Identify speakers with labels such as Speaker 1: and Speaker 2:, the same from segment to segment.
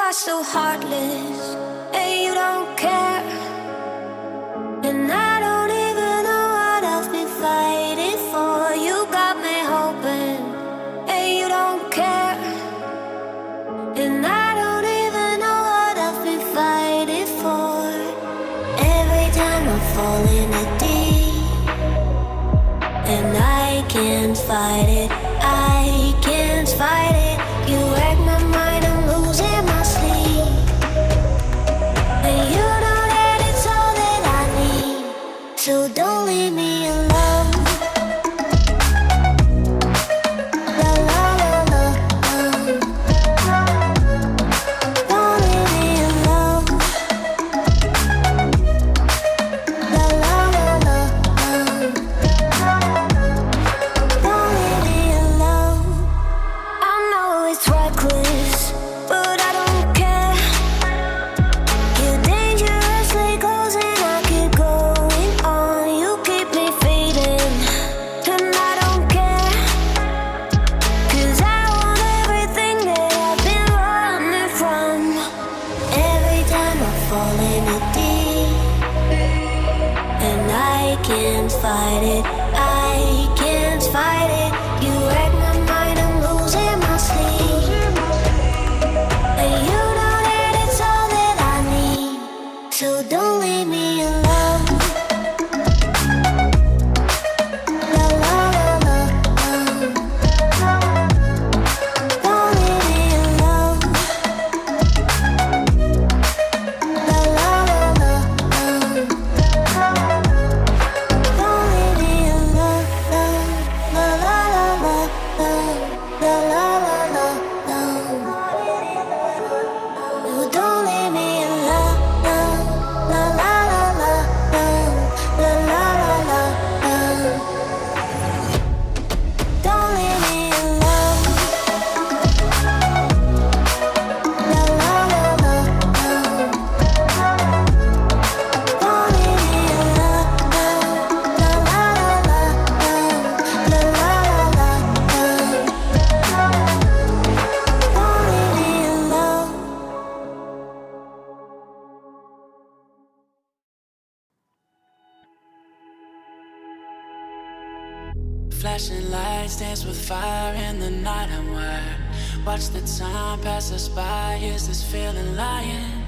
Speaker 1: are so heartless, and you don't care. And I don't even know what I've been fighting for. You got me hoping, and you don't care. And I don't even know what I've been fighting for. Every time I fall in the deep, and I can't fight it, I can't fight it. You wreck my mind, I'm losing my sleep. And you know that it's all that I need, so don't leave me alone. La la la la, don't leave me alone. La la la la, don't leave me alone. I know it's reckless, but I don't care. You're dangerously close and I keep going on. You keep me fading, and I don't care. 'Cause I want everything that I've been running from. Every time I fall in the deep, and I can't fight it, I can't fight it. You wreck my mind, I'm losing my sleep. And you know that it's all that I need, so don't leave me alone. La la la la, don't leave me alone. La la la la, don't leave me alone. La la la la, la la la la, don't leave me alone. La la la la, la la la la, don't leave me alone. La la la la, don't leave me alone. La la la la, la la la la, don't leave me alone.
Speaker 2: Flashing lights dance with fire in the night. I'm wired. Watch the time pass us by. Is this feeling lying?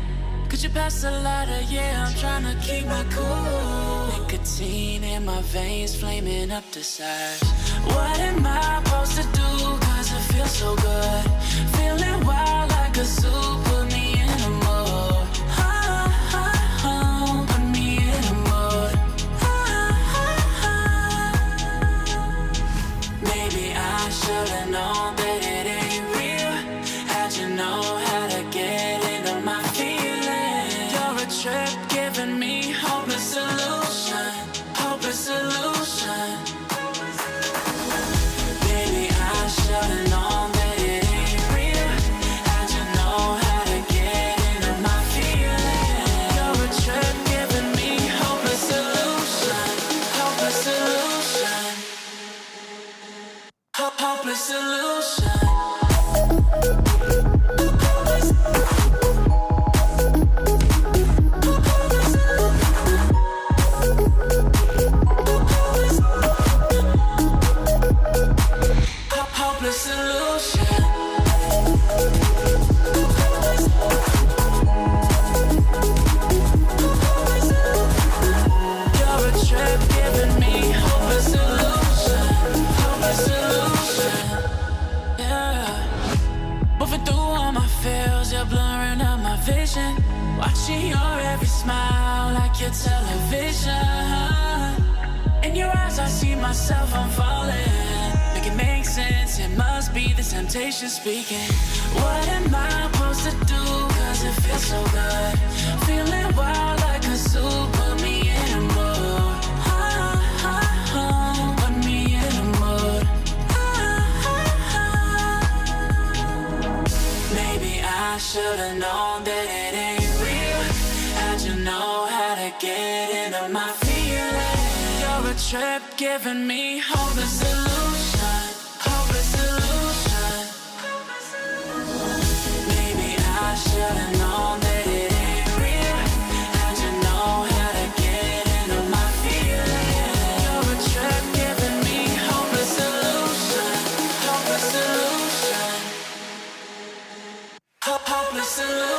Speaker 2: Could you pass the lighter? Yeah, I'm trying to keep my cool. Nicotine in my veins, flaming up the sides. What am I supposed to do? 'Cause it feels so good. Feeling wild like a zoo. Put me in a mood. Put me in a mood. Maybe I should've known that it ain't real. How'd you know how to get into my feelings? You're a trip giving me hopeless solution. Hopeless solution. Maybe I should've known that it ain't real. How'd you know how to get into my feelings? You're a trip giving me hopeless solution. Hopeless solution. Hopeless solution. Hopeless solution. You're a trip giving me hopeless solution. Hopeless solution. Yeah. Moving through all my feels, you're blurring out my vision. Watching your every smile like your television. In your eyes I see myself, I'm falling. Make it make sense, it must be the temptation speaking. What am I supposed to do? 'Cause it feels so good. Feeling wild like a zoo. Put me in a mood. Put me in a mood. Maybe I should've known that it ain't real. How'd you know how to get into my feelings? You're a trip giving me hopeless solution. Hopeless solution. Maybe I should solution.